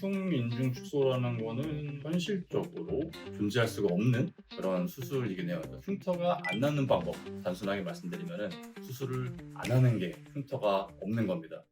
무흉인중 축소라는 거는 현실적으로 존재할 수가 없는 그런 수술이긴 해요. 그러니까 흉터가 안 나는 방법, 단순하게 말씀드리면은 수술을 안 하는 게 흉터가 없는 겁니다.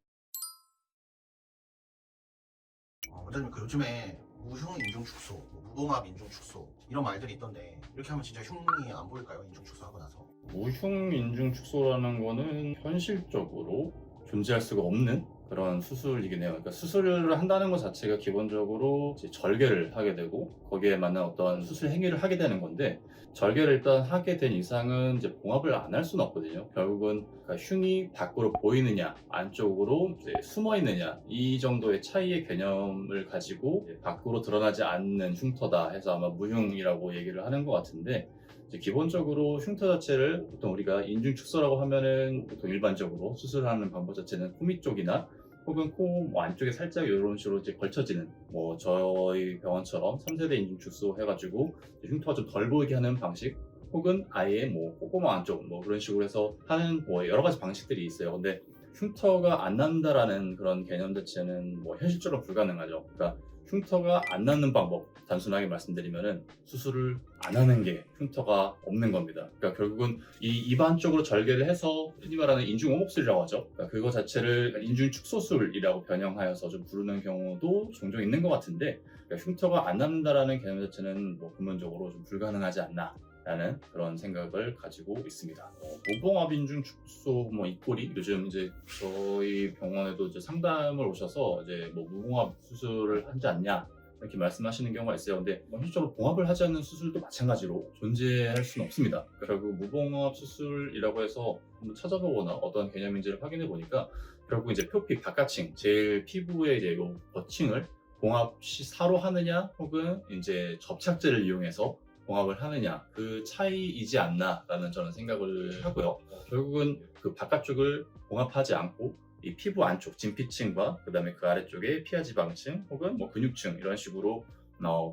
원장님 요즘에 무흉 인중 축소, 무봉합 인중 축소 이런 말들이 있던데 이렇게 하면 진짜 흉이 안 보일까요? 인중 축소하고 나서? 무흉인중 축소라는 거는 현실적으로 존재할 수가 없는 그런 수술이긴 해요. 그러니까 수술을 한다는 것 자체가 기본적으로 이제 절개를 하게 되고 거기에 맞는 어떤 수술 행위를 하게 되는 건데, 절개를 일단 하게 된 이상은 이제 봉합을 안 할 수는 없거든요. 결국은 그러니까 흉이 밖으로 보이느냐 안쪽으로 이제 숨어 있느냐 이 정도의 차이의 개념을 가지고 밖으로 드러나지 않는 흉터다 해서 아마 무흉이라고 얘기를 하는 것 같은데, 이제 기본적으로 흉터 자체를 보통 우리가 인중 축소라고 하면은 보통 일반적으로 수술하는 방법 자체는 코밑 쪽이나 혹은 코 안쪽에 살짝 이런 식으로 이제 걸쳐지는, 뭐 저희 병원처럼 3세대 인중 축소 해가지고 흉터가 좀 덜 보이게 하는 방식, 혹은 아예 뭐 콧구멍 안쪽 뭐 그런 식으로 해서 하는 뭐 여러 가지 방식들이 있어요. 근데 흉터가 안 난다라는 그런 개념 자체는 뭐 현실적으로 불가능하죠. 그러니까 흉터가 안 나는 방법, 단순하게 말씀드리면은 수술을 안 하는 게 흉터가 없는 겁니다. 그러니까 결국은 이 입 안쪽으로 절개를 해서 흔히 말하는 인중 오목술이라고 하죠. 그러니까 그거 자체를 인중 축소술이라고 변형하여서 좀 부르는 경우도 종종 있는 것 같은데, 그러니까 흉터가 안 남는다라는 개념 자체는 뭐 근본적으로 좀 불가능하지 않나 라는 그런 생각을 가지고 있습니다. 무봉합 인중 축소 뭐 입꼬리, 요즘 이제 저희 병원에도 이제 상담을 오셔서 이제 뭐 무봉합 수술을 하지 않냐 이렇게 말씀하시는 경우가 있어요. 근데 뭐 현실적으로 봉합을 하지 않는 수술도 마찬가지로 존재할 수는 없습니다. 그러니까 결국 무봉합 수술이라고 해서 한번 찾아보거나 어떤 개념인지를 확인해 보니까 결국 이제 표피 바깥층, 제일 피부의 이제 요 겉층을 봉합 시사로 하느냐 혹은 이제 접착제를 이용해서 봉합을 하느냐, 그 차이이지 않나라는 저는 생각을 하고요. 결국은 그 바깥쪽을 봉합하지 않고 이 피부 안쪽 진피층과 그다음에 그 아래쪽에 피하지방층 혹은 뭐 근육층 이런 식으로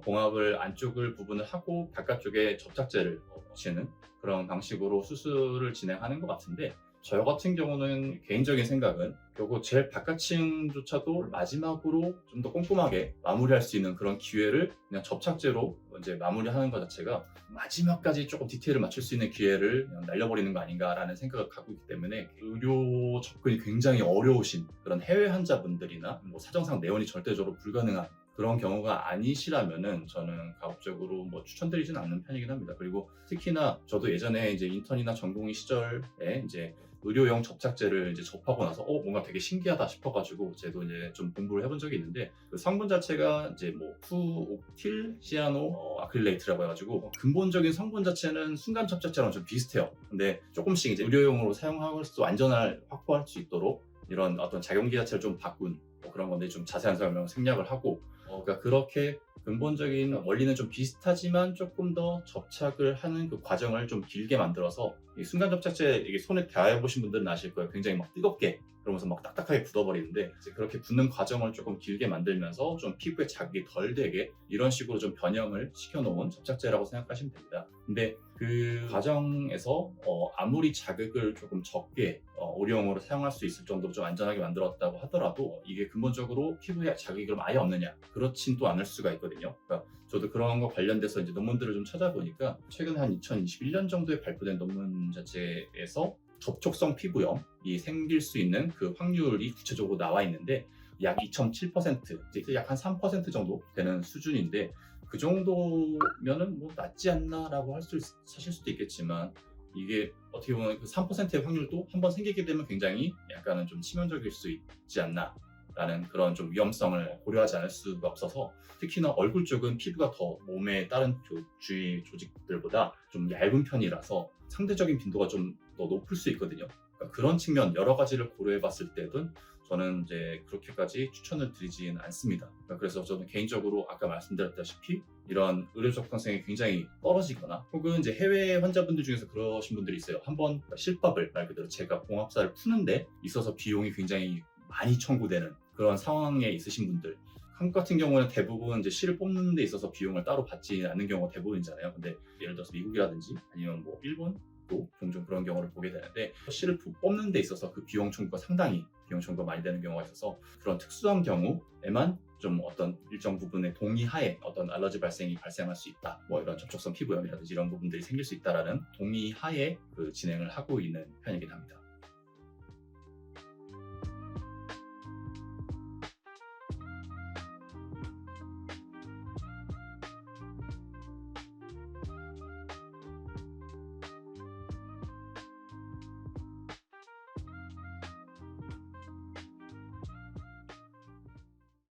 봉합을 안쪽을 부분을 하고 바깥쪽에 접착제를 붙이는 그런 방식으로 수술을 진행하는 것 같은데, 저 같은 경우는 개인적인 생각은 결국 제일 바깥층조차도 마지막으로 좀 더 꼼꼼하게 마무리할 수 있는 그런 기회를 그냥 접착제로 이제 마무리하는 것 자체가 마지막까지 조금 디테일을 맞출 수 있는 기회를 그냥 날려버리는 거 아닌가라는 생각을 갖고 있기 때문에, 의료 접근이 굉장히 어려우신 그런 해외 환자분들이나 뭐 사정상 내원이 절대적으로 불가능한 그런 경우가 아니시라면은 저는 가급적으로 뭐 추천드리진 않는 편이긴 합니다. 그리고 특히나 저도 예전에 이제 인턴이나 전공의 시절에 이제 의료용 접착제를 이제 접하고 나서 뭔가 되게 신기하다 싶어가지고 저도 이제 좀 공부를 해본 적이 있는데, 그 성분 자체가 이제 뭐 후옥틸 시아노 아크릴레이트라고 해가지고 근본적인 성분 자체는 순간 접착제랑 좀 비슷해요. 근데 조금씩 이제 의료용으로 사용할 수 안전을 확보할 수 있도록 이런 어떤 작용기 자체를 좀 바꾼 뭐 그런 건데, 좀 자세한 설명을 생략을 하고 그러니까 그렇게 근본적인 원리는 좀 비슷하지만 조금 더 접착을 하는 그 과정을 좀 길게 만들어서, 이 순간 접착제 이게 손에 닿아보신 분들은 아실 거예요. 굉장히 막 뜨겁게 그러면서 막 딱딱하게 굳어버리는데, 이제 그렇게 굳는 과정을 조금 길게 만들면서 좀 피부에 자극이 덜 되게 이런 식으로 좀 변형을 시켜놓은 접착제라고 생각하시면 됩니다. 근데 그 과정에서 아무리 자극을 조금 적게 의료용으로 사용할 수 있을 정도로 좀 안전하게 만들었다고 하더라도 이게 근본적으로 피부에 자극이 그럼 아예 없느냐, 그렇진 또 않을 수가 있거든요. 그러니까 저도 그런 거 관련돼서 이제 논문들을 좀 찾아보니까 최근 한 2021년 정도에 발표된 논문 자체에서 접촉성 피부염이 생길 수 있는 그 확률이 구체적으로 나와 있는데 약 2.7%, 이제 약 한 3% 정도 되는 수준인데, 그 정도면은 뭐 낫지 않나라고 하실 수도 있겠지만, 이게 어떻게 보면 그 3%의 확률도 한번 생기게 되면 굉장히 약간은 좀 치명적일 수 있지 않나 라는 그런 좀 위험성을 고려하지 않을 수가 없어서, 특히나 얼굴 쪽은 피부가 더 몸의 다른 주위 조직들보다 좀 얇은 편이라서 상대적인 빈도가 좀 더 높을 수 있거든요. 그러니까 그런 측면 여러 가지를 고려해 봤을 때든 저는 이제 그렇게까지 추천을 드리진 않습니다. 그러니까 그래서 저는 개인적으로 아까 말씀드렸다시피 이런 의료 접근성이 굉장히 떨어지거나 혹은 이제 해외 환자분들 중에서 그러신 분들이 있어요. 한번 실밥을 말 그대로 제가 봉합사를 푸는데 있어서 비용이 굉장히 많이 청구되는 그런 상황에 있으신 분들, 한국 같은 경우는 대부분 이제 실을 뽑는 데 있어서 비용을 따로 받지 않는 경우가 대부분이잖아요. 근데 예를 들어서 미국이라든지 아니면 뭐 일본 또 종종 그런 경우를 보게 되는데, 실을 뽑는 데 있어서 그 비용 청구가 상당히 비용 청구가 많이 되는 경우가 있어서 그런 특수한 경우에만 좀 어떤 일정 부분의 동의하에 어떤 알러지 발생이 발생할 수 있다. 뭐 이런 접촉성 피부염이라든지 이런 부분들이 생길 수 있다라는 동의하에 그 진행을 하고 있는 편이긴 합니다.